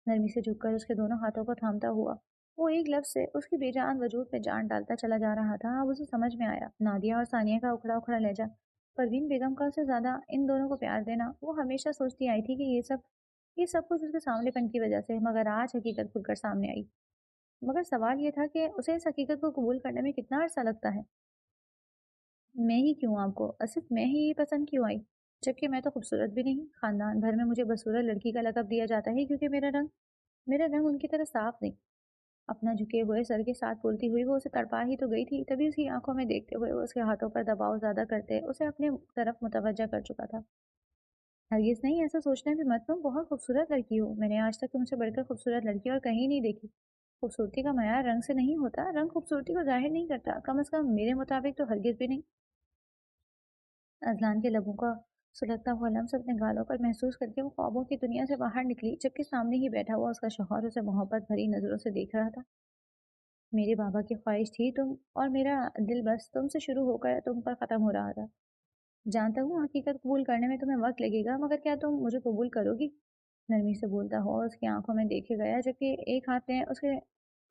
नरमी से झुककर उसके दोनों हाथों को थामता हुआ वो एक लफ्ज से उसकी बेजान वजूद में जान डालता चला जा रहा था। अब उसे समझ में आया, नादिया और सानिया का उखड़ा उखड़ा लहजा, परवीन बेगम का उससे ज्यादा इन दोनों को प्यार देना। वो हमेशा सोचती आई थी कि ये सब कुछ उसके सामनेपन की वजह से है, मगर आज हकीकत खुलकर सामने आई। मगर सवाल ये था कि उसे इस हकीकत को कबूल करने में कितना अरसा लगता है। मैं ही क्यों आपको, सिर्फ मैं ही ये पसंद क्यों आई, जबकि मैं तो खूबसूरत भी नहीं। खानदान भर में मुझे बसूरत लड़की का लकब दिया जाता है क्योंकि मेरा रंग उनकी तरह साफ नहीं। अपना झुके हुए सर के साथ बोलती हुई वो उसे तड़पा ही तो गई थी, तभी उसकी आंखों में देखते हुए वो उसके हाथों पर दबाव ज्यादा करते उसे अपने तरफ मुतवज्जा कर चुका था। हरगिज नहीं, ऐसा सोचना भी मत, तुम बहुत खूबसूरत लड़की हो। मैंने आज तक तुमसे बढ़कर खूबसूरत लड़की और कहीं नहीं देखी। खूबसूरती का मयार रंग से नहीं होता, रंग खूबसूरती को जाहिर नहीं करता, कम से कम मेरे मुताबिक तो हरगिज भी नहीं। अजलान के लबों का सुलगता हुआ लम्स अपने गालों पर महसूस करके वो ख्वाबों की दुनिया से बाहर निकली, जबकि सामने ही बैठा हुआ उसका शौहर उसे मोहब्बत भरी नजरों से देख रहा था। मेरे बाबा की ख्वाहिश थी तुम, और मेरा दिल बस तुमसे शुरू होकर तुम पर ख़त्म हो रहा था। जानता हूँ हकीकत कबूल करने में तुम्हें वक्त लगेगा, मगर क्या तुम मुझे कबूल करोगी? नरमी से बोलता हुआ उसकी आंखों में देखे गया, जबकि एक हाथ ने उसके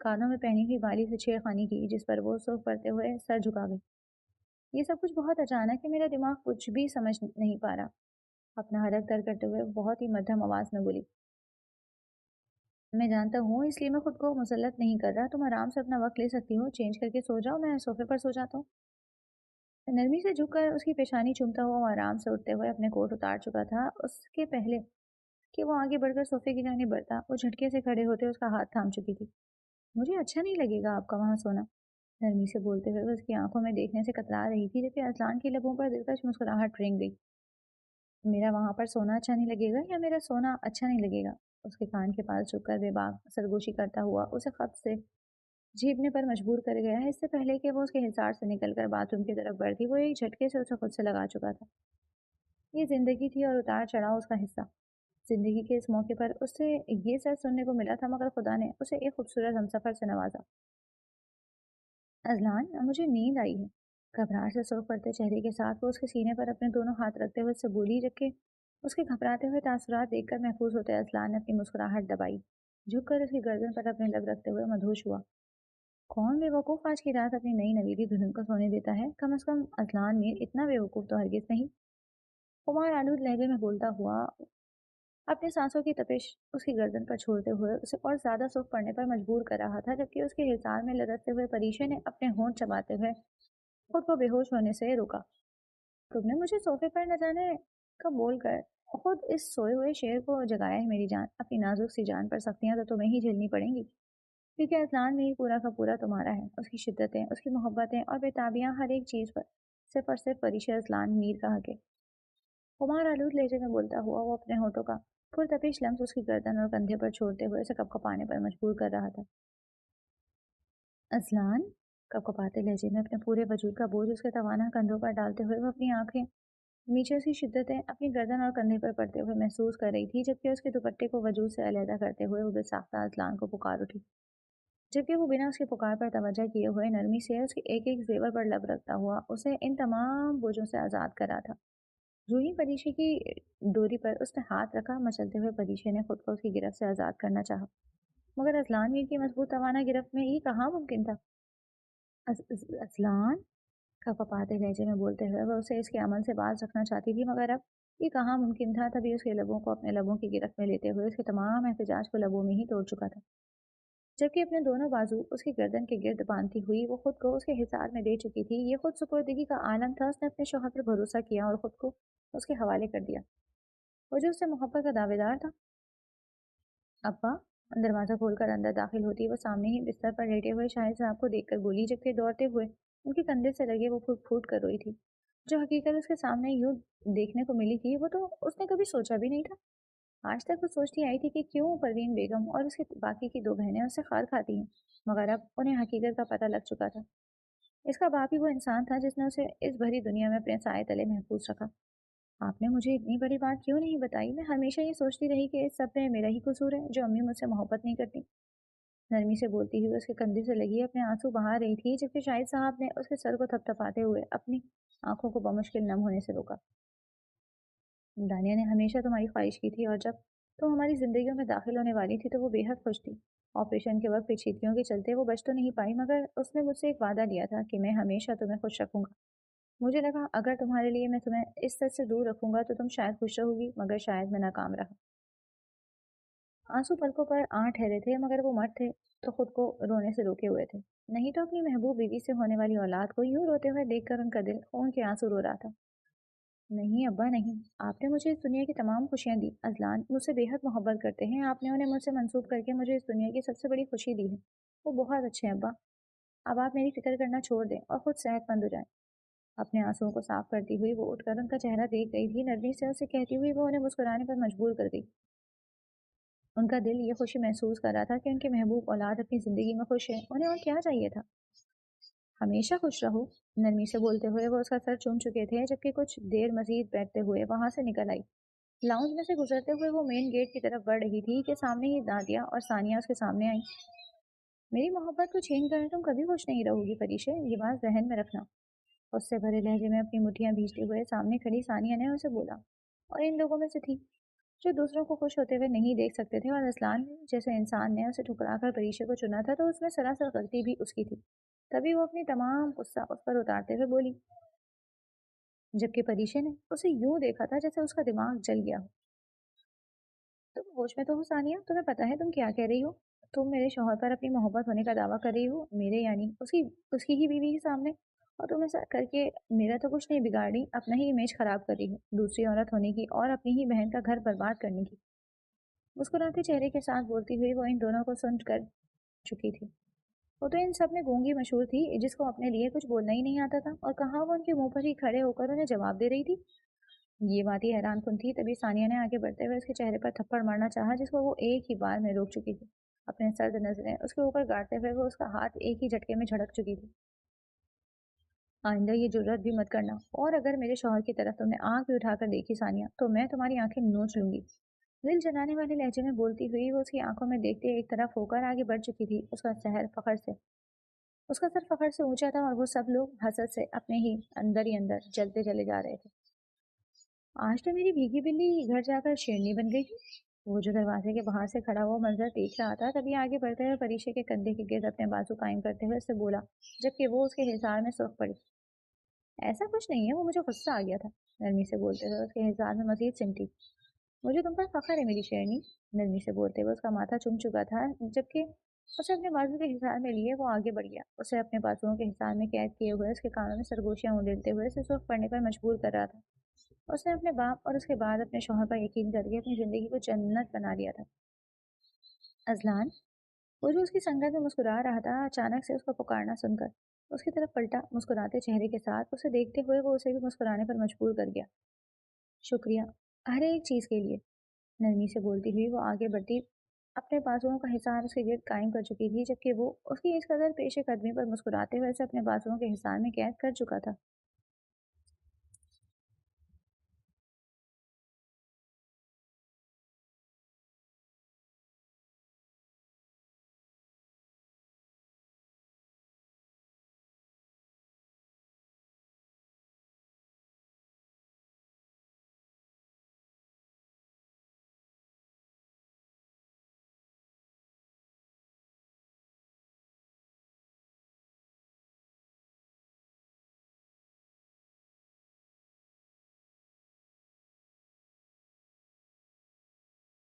कानों में पहनी हुई बाली से छेड़खानी की, जिस पर वो सुर्ख पड़ते हुए सर झुका गई। ये सब कुछ बहुत अचानक है, मेरा दिमाग कुछ भी समझ नहीं पा रहा। अपना हलक तर करते हुए बहुत ही मध्यम आवाज में बोली। मैं जानता हूँ, इसलिए मैं खुद को मुसल्लत नहीं कर रहा। तुम आराम से अपना वक्त ले सकती हो, चेंज करके सो जाओ, मैं सोफे पर सो जाता हूँ। नरमी से झुककर उसकी पेशानी चूमता हुआ वो आराम से उठते हुए अपने कोट उतार चुका था। उसके पहले कि वो आगे बढ़कर सोफे की जाने बढ़ता, वो झटके से खड़े होते उसका हाथ थाम चुकी थी। मुझे अच्छा नहीं लगेगा आपका वहाँ सोना, नरमी से बोलते हुए वो उसकी आंखों में देखने से कतरा रही थी, जबकि अजलान की लबों पर दिलकश मुस्कुराहट रेंग गई। मेरा वहाँ पर सोना अच्छा नहीं लगेगा या मेरा सोना अच्छा नहीं लगेगा? उसके कान के पास झुककर बेबाक सरगोशी करता हुआ उसे खत से झेपने पर मजबूर कर गया है। इससे पहले कि वो उसके हिसार से निकलकर बाथरूम की तरफ बढ़ती, वो एक झटके से उसे खुद से लगा चुका था। ये जिंदगी थी और उतार चढ़ाव उसका हिस्सा। जिंदगी के इस मौके पर उससे ये सच सुनने को मिला था, मगर खुदा ने उसे एक खूबसूरत हमसफर से नवाजा। अजलान, मुझे नींद आई है। घबराहट से सुर्ख पड़ते चेहरे के साथ वो उसके सीने पर अपने दोनों हाथ रखते हुए उससे बोली, जबकि उसके घबराते हुए तासुरात देखकर महफूज होते अजलान ने अपनी मुस्कुराहट दबाई, झुककर उसकी गर्दन पर अपने लब रखते हुए मधोश हुआ। कौन बेवकूफ़ आज की रात अपनी नई नवेली दुल्हन को सोने देता है? कम से कम अजलान मीर इतना बेवकूफ़ तो हरगिज नहीं। कुमार आलूद लहजे में बोलता हुआ अपनी सांसों की तपिश उसकी गर्दन पर छोड़ते हुए उसे और ज्यादा सुख पड़ने पर मजबूर कर रहा था, जबकि उसके हिसार में लरसते हुए परीशे ने अपने होंठ चबाते हुए खुद को बेहोश होने से रोका। तुमने मुझे सोफे पर न जाने कब बोल कर खुद इस सोए हुए शेर को जगाया है। मेरी जान, अपनी नाजुक सी जान पर सख्तियां तो तुम्हें ही झेलनी पड़ेंगी, क्योंकि अजलान में ही पूरा का पूरा तुम्हारा है। उसकी शिद्दतें, उसकी मोहब्बतें और बेताबियां, हर एक चीज पर सिर्फ और सिर्फ परिशे अजलान मीर का हक है। कुमार आलूद लहजे में बोलता हुआ वो अपने होठों का पुरतपिश लम्स उसकी गर्दन और कंधे पर छोड़ते हुए उसे कपकपाने पर मजबूर कर रहा था। अजलान, कपकपाते लहजे में अपने पूरे वजूद का बोझ उसके तवाना कंधों पर डालते हुए वो अपनी आंखें नीचे उसकी शिद्दतें अपनी गर्दन और कंधे पर पड़ते हुए महसूस कर रही थी, जबकि उसके दुपट्टे को वजूद से अलहदा करते हुए वो बेसाख्ता अजलान को पुकार उठी। जबकि वो बिना उसके पुकार पर तवज्जो किए हुए नरमी से उसके एक एक जेवर पर लब रखता हुआ उसे इन तमाम बोझों से आज़ाद कर रहा था। जो ही परीक्षे की डोरी पर उसने हाथ रखा, मचलते हुए परीक्षे ने खुद को उसकी गिरफ्त से आज़ाद करना चाहा, मगर अजलान मीर की मजबूत तवाना गिरफ्त में ये कहाँ मुमकिन था। अजलान, कपकपाते लहजे में बोलते हुए वह उसे इसके अमल से बाज रखना चाहती थी, मगर अब ये कहाँ मुमकिन था। तभी उसके लबों को अपने लबों की गिरफ्त में लेते हुए उसके तमाम एहतजाज को लबों में ही तोड़ चुका था, जबकि अपने दोनों बाजू उसकी गर्दन के गिर्द बांधती हुई वो खुद को उसके हिसार में दे चुकी थी। ये खुद सुपुर्दगी का आलम था। उसने अपने शौहर पर भरोसा किया और खुद को उसके हवाले कर दिया। वो जो उससे मोहब्बत का दावेदार था। अब्बा, दरवाज़ा खोलकर अंदर दाखिल होती वो सामने ही बिस्तर पर लेटे हुए शाहिद साहब को देखकर बोली, जबकि दौड़ते हुए उनके कंधे से लगे वो फूट फूट कर रोई थी। जो हकीकत उसके सामने यूं देखने को मिली थी वो तो उसने कभी सोचा भी नहीं था। आज तक वो सोचती आई थी कि क्यों परवीन बेगम और उसके बाकी की दो बहनें उससे खार खाती हैं, मगर अब उन्हें हकीकत का पता लग चुका था। इसका बाप ही वो इंसान था जिसने उसे इस भरी दुनिया में अपने साए तले महफूज रखा। आपने मुझे इतनी बड़ी बात क्यों नहीं बताई? मैं हमेशा ये सोचती रही कि इस सब में मेरा ही कसूर है जो अम्मी मुझसे मोहब्बत नहीं करती। नरमी से बोलती हुई उसके कंधे से लगी अपने आंसू बहा रही थी, जबकि शाहिद साहब ने उसके सर को थपथपाते हुए अपनी आंखों को बमुश्किल नम होने से रोका। दानिया ने हमेशा तुम्हारी ख्वाहिश की थी और जब तुम हमारी जिंदगियों में दाखिल होने वाली थी तो वो बेहद खुश थी। ऑपरेशन के वक्त पेचीदगियों के चलते वो बच तो नहीं पाई, मगर उसने मुझसे एक वादा लिया था कि मैं हमेशा तुम्हें खुश रखूंगा। मुझे लगा अगर तुम्हारे लिए मैं तुम्हें इस तरह से दूर रखूंगा तो तुम शायद खुश रहोगी, मगर शायद मैं नाकाम रहा। आंसू पलकों पर आ ठहरे थे, मगर वो मर्द थे तो खुद को रोने से रोके हुए थे। नहीं तो अपनी महबूब बीवी से होने वाली औलाद को यूं रोते हुए देखकर उनका दिल खून के आंसू रो रहा था। नहीं अब्बा नहीं, आपने मुझे इस दुनिया की तमाम खुशियां दी। अजलान मुझसे बेहद मोहब्बत करते हैं, आपने उन्हें मुझसे मंसूब करके मुझे इस दुनिया की सबसे बड़ी खुशी दी है। वो बहुत अच्छे हैं अब्बा। अब आप मेरी फिक्र करना छोड़ दें और खुद सेहतमंद हो जाएं। अपने आंसुओं को साफ करती हुई वो उठकर उनका चेहरा देख गई थी। नरमी से उसे कहती हुई वो उन्हें मुस्कुराने पर मजबूर कर गई। उनका दिल ये खुशी महसूस कर रहा था कि उनके महबूब औलाद अपनी ज़िंदगी में खुश है, उन्हें और क्या चाहिए था। हमेशा खुश रहो। नरमी से बोलते हुए वो उसका सर चूम चुके थे, जबकि कुछ देर मजीद बैठते हुए वहां से निकल आई। लाउंज में से गुजरते हुए वो मेन गेट की तरफ बढ़ रही थी कि सामने ही नादिया और सानिया उसके सामने आई। मेरी मोहब्बत को छीन कर तुम कभी खुश नहीं रहोगी परीशे, ये बात जहन में रखना। उससे भरे लहजे में अपनी मुठ्ठियां भींचते हुए सामने खड़ी सानिया ने उसे बोला, और इन लोगों में से थी जो दूसरों को खुश होते हुए नहीं देख सकते थे, और असलान जैसे इंसान ने उसे ठुकराकर परीक्षे को चुना था तो उसमें सरासर गलती भी उसकी थी। तभी वो अपनी तमाम गुस्सा उस पर उतारते हुए बोली, जबकि परीक्षे ने उसे यूं देखा था जैसे उसका दिमाग जल गया हो। तुम होश में तो हो सानिया? तुम्हें पता है तुम क्या कह रही हो? तुम मेरे शौहर पर अपनी मोहब्बत होने का दावा कर रही हो, मेरे यानी उसकी उसकी ही बीवी के सामने। और तुम ऐसा करके मेरा तो कुछ नहीं बिगाड़ रही, अपना ही इमेज खराब कर रही हो, दूसरी औरत होने की और अपनी ही बहन का घर बर्बाद करने की। मुस्कुराते चेहरे के साथ बोलती हुई वो इन दोनों को सुन कर चुकी थी। वो तो इन सब में गूंगी मशहूर थी, जिसको अपने लिए कुछ बोलना ही नहीं आता था, और कहाँ वो उनके मुंह पर ही खड़े होकर उन्हें जवाब दे रही थी। ये बात ही हैरान कुन थी। तभी सानिया ने आगे बढ़ते हुए उसके चेहरे पर थप्पड़ मारना चाहा, जिसको वो एक ही बार में रोक चुकी थी। अपने सर्द नजरें उसके ऊपर गाड़ते हुए वो उसका हाथ एक ही झटके में झड़क चुकी थी। आइंदा ये जुर्रत भी मत करना, और अगर मेरे शौहर की तरफ तुमने आंख भी उठाकर देखी सानिया, तो मैं तुम्हारी आंखें नोच लूंगी। दिल जलाने वाले लहजे में बोलती हुई वो उसकी आंखों में देखते एक तरफ होकर आगे बढ़ चुकी थी। उसका सर फखर से ऊंचा था, और वो सब लोग हसद से अपने ही अंदर जलते चले जा रहे थे। आज तो मेरी भीगी बिल्ली घर जाकर शेरनी बन गई थी। वो जो दरवाजे के बाहर से खड़ा हुआ मंजर देख रहा था, तभी आगे बढ़ते हुए परीक्षे के कंधे के गिर्द अपने बाजू कायम करते हुए उससे बोला, जबकि वो उसके हिसार में सुर्ख पड़ी। ऐसा कुछ नहीं है, वो मुझे गुस्सा आ गया था। नरमी से बोलते हुए उसके हिसार में मजीद सिमटी। मुझे तुम पर फख्र है मेरी शेरनी। नरमी से बोलते हुए उसका माथा चुम चुका था, जबकि उसे अपने बाजू के हिसार में लिए वो आगे बढ़ गया। उसे अपने बाजुओं के हिसार में कैद किए हुए उसके कानों में सरगोशियां उड़ेलते हुए उसे सुर्ख पड़ने पर मजबूर कर रहा था। उसने अपने बाप और उसके बाद अपने शौहर पर यकीन करके अपनी जिंदगी को जन्नत बना लिया था। अजलान, वो जो उसकी संगत में मुस्कुरा रहा था, अचानक से उसका पुकारना सुनकर उसकी तरफ पलटा। मुस्कुराते चेहरे के साथ उसे देखते हुए वो उसे भी मुस्कुराने पर मजबूर कर गया। शुक्रिया हर एक चीज के लिए। नरमी से बोलती हुई वो आगे बढ़ती अपने बाजुओं का हिसार उसके गिर्द कायम कर चुकी थी, जबकि वो उसकी इस कदर पेशे कदमी पर मुस्कुराते हुए उसे अपने बाजुओं के हिसार में कैद कर चुका था।